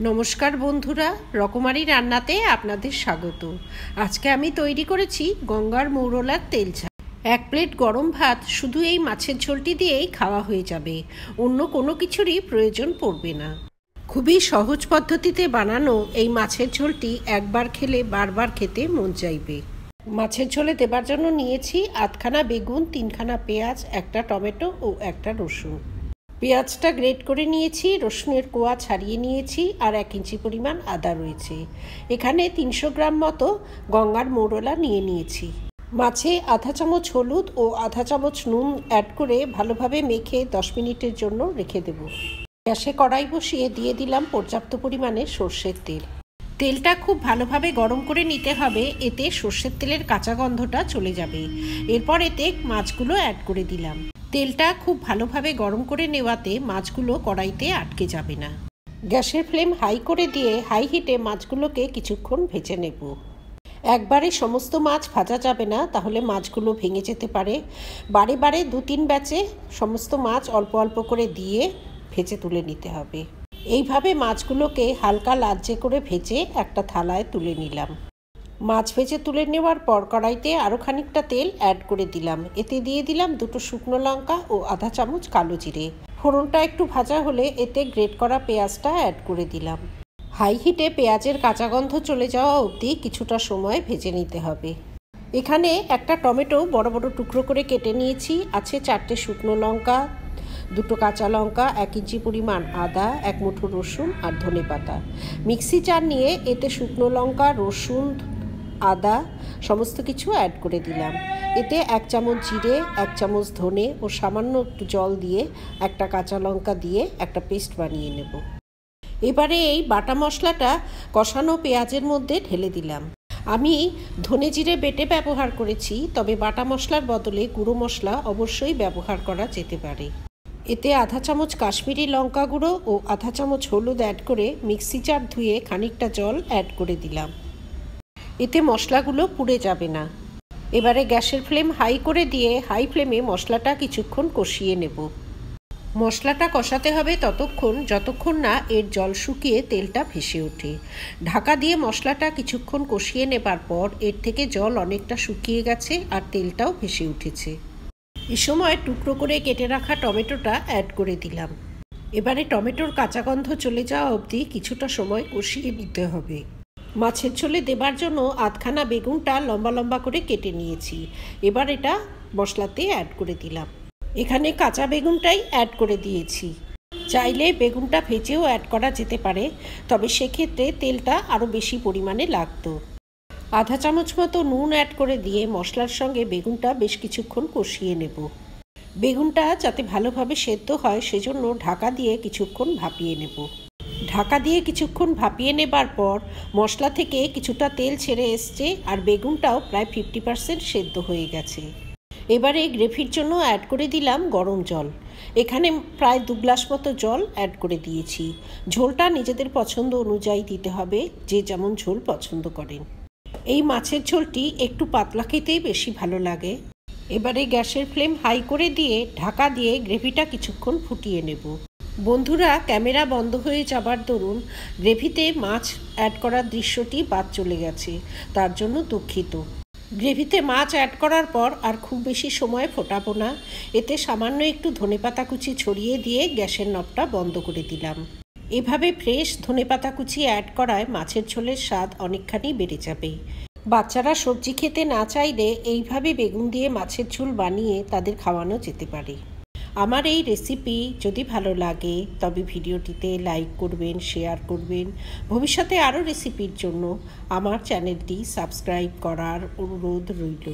নমস্কার বন্ধুরা, রকমারি রান্নাতে আপনাদের স্বাগত। আজকে আমি তৈরি করেছি গঙ্গার মৌরলার তেল ঝাল। 1 প্লেট গরম ভাত শুধু এই মাছের ঝোলটি দিয়েই খাওয়া হয়ে যাবে, অন্য কোনো কিছুরই প্রয়োজন পড়বে না। খুবই সহজ পদ্ধতিতে বানানো এই মাছের ঝোলটি একবার খেলে বারবার খেতে মন চাইবে। মাছের ঝোলে দেবার জন্য নিয়েছি 8খানা বেগুন, 3খানা পেঁয়াজ, 1টা টমেটো ও 1টা রসুন। পেঁয়াজটা গ্রেট করে নিয়েছি, রসুনের কোয়া ছাড়িয়ে নিয়েছি, আর 1 ইঞ্চি পরিমাণ আদা রয়েছে। এখানে 300 গ্রাম মতো গঙ্গার মৌরলা নিয়ে নিয়েছি। মাছে আধা চামচ হলুদ ও আধা চামচ নুন অ্যাড করে ভালোভাবে মেখে 10 মিনিটের জন্য রেখে দেব। গ্যাসে কড়াই বসিয়ে দিয়ে দিলাম পর্যাপ্ত পরিমাণে সর্ষের তেল। তেলটা খুব ভালোভাবে গরম করে নিতে হবে, এতে সর্ষের তেলের কাঁচা গন্ধটা চলে যাবে। এরপর এতে মাছগুলো অ্যাড করে দিলাম। তেলটা খুব ভালোভাবে গরম করে নেওয়াতে মাছগুলো কড়াইতে আটকে যাবে না। গ্যাসের ফ্লেম হাই করে দিয়ে হাই হিটে মাছগুলোকে কিছুক্ষণ ভেজে নেব। একবারে সমস্ত মাছ ভাজা যাবে না, তাহলে মাছগুলো ভেঙে যেতে পারে। বারে বারে 2-3 ব্যাচে সমস্ত মাছ অল্প অল্প করে দিয়ে ভেজে তুলে নিতে হবে। এইভাবে মাছগুলোকে হালকা লালচে করে ভেজে একটা থালায় তুলে নিলাম। মাছ ভেজে তুলে নেওয়ার পর কড়াইতে আরও খানিকটা তেল অ্যাড করে দিলাম। এতে দিয়ে দিলাম 2টো শুকনো লঙ্কা ও আধা চামচ কালো জিরে। ফোড়নটা একটু ভাজা হলে এতে গ্রেট করা পেঁয়াজটা অ্যাড করে দিলাম। হাই হিটে পেঁয়াজের কাঁচা গন্ধ চলে যাওয়া অবধি কিছুটা সময় ভেজে নিতে হবে। এখানে একটা টমেটো বড় বড় টুকরো করে কেটে নিয়েছি, আছে 4টে শুকনো লঙ্কা, 2টো কাঁচা লঙ্কা, 1 ইঞ্চি পরিমাণ আদা, 1 মুঠো রসুন আর ধনেপাতা। মিক্সি জার নিয়ে এতে শুকনো লঙ্কা, রসুন, আদা সমস্ত কিছু অ্যাড করে দিলাম। এতে 1 চামচ জিরে, 1 চামচ ধনে ও সামান্য একটু জল দিয়ে একটা কাঁচা লঙ্কা দিয়ে একটা পেস্ট বানিয়ে নেব। এবারে এই বাটা মশলাটা কষানো পেঁয়াজের মধ্যে ঢেলে দিলাম। আমি ধনে জিরে বেটে ব্যবহার করেছি, তবে বাটা মশলার বদলে গুঁড়ো মশলা অবশ্যই ব্যবহার করা যেতে পারে। এতে আধা চামচ কাশ্মীরি লঙ্কা গুঁড়ো ও আধা চামচ হলুদ অ্যাড করে মিক্সি জার ধুয়ে খানিকটা জল অ্যাড করে দিলাম। এতে মশলাগুলো পুড়ে যাবে না। এবারে গ্যাসের ফ্লেম হাই করে দিয়ে হাই ফ্লেমে মশলাটা কিছুক্ষণ কষিয়ে নেব। মশলাটা কষাতে হবে ততক্ষণ যতক্ষণ না এর জল শুকিয়ে তেলটা ভেসে ওঠে। ঢাকা দিয়ে মশলাটা কিছুক্ষণ কষিয়ে নেবার পর এর থেকে জল অনেকটা শুকিয়ে গেছে আর তেলটাও ভেসে উঠেছে। এ সময় টুকরো করে কেটে রাখা টমেটোটা অ্যাড করে দিলাম। এবারে টমেটোর কাঁচা গন্ধ চলে যাওয়া অবধি কিছুটা সময় কষিয়ে নিতে হবে। মাছের ঝোলে দেবার জন্য 8খানা বেগুনটা লম্বা লম্বা করে কেটে নিয়েছি। এবার এটা মশলাতে অ্যাড করে দিলাম। এখানে কাঁচা বেগুনটাই অ্যাড করে দিয়েছি। চাইলে বেগুনটা ভেজেও অ্যাড করা যেতে পারে, তবে সেক্ষেত্রে তেলটা আরও বেশি পরিমাণে লাগতো। আধা চামচ মতো নুন অ্যাড করে দিয়ে মশলার সঙ্গে বেগুনটা বেশ কিছুক্ষণ কষিয়ে নেব। বেগুনটা যাতে ভালোভাবে সেদ্ধ হয় সেজন্য ঢাকা দিয়ে কিছুক্ষণ ভাপিয়ে নেব। ঢাকা দিয়ে কিছুক্ষণ ভাপিয়ে নেবার পর মশলা থেকে কিছুটা তেল ছেড়ে এসছে আর বেগুনটাও প্রায় 50% সেদ্ধ হয়ে গেছে। এবারে গ্রেভির জন্য অ্যাড করে দিলাম গরম জল। এখানে প্রায় 2 গ্লাস মতো জল অ্যাড করে দিয়েছি। ঝোলটা নিজেদের পছন্দ অনুযায়ী দিতে হবে, যে যেমন ঝোল পছন্দ করেন। এই মাছের ঝোলটি একটু পাতলা খেতেই বেশি ভালো লাগে। এবারে গ্যাসের ফ্লেম হাই করে দিয়ে ঢাকা দিয়ে গ্রেভিটা কিছুক্ষণ ফুটিয়ে নেব। বন্ধুরা, ক্যামেরা বন্ধ হয়ে যাবার দরুন গ্রেভিতে মাছ অ্যাড করার দৃশ্যটি বাদ চলে গেছে, তার জন্য দুঃখিত। গ্রেভিতে মাছ অ্যাড করার পর আর খুব বেশি সময় ফোটাবো না। এতে সামান্য একটু ধনেপাতা কুচি ছড়িয়ে দিয়ে গ্যাসের নবটা বন্ধ করে দিলাম। এভাবে ফ্রেশ ধনেপাতা কুচি অ্যাড করায় মাছের ঝোলের স্বাদ অনেকখানি বেড়ে যাবে। বাচ্চারা সবজি খেতে না চাইলে এইভাবে বেগুন দিয়ে মাছের ঝোল বানিয়ে তাদের খাওয়ানো যেতে পারে। আমার এই রেসিপি যদি ভালো লাগে তবে ভিডিওটিতে লাইক করবেন, শেয়ার করবেন। ভবিষ্যতে আরও রেসিপির জন্য আমার চ্যানেলটি সাবস্ক্রাইব করার অনুরোধ রইল।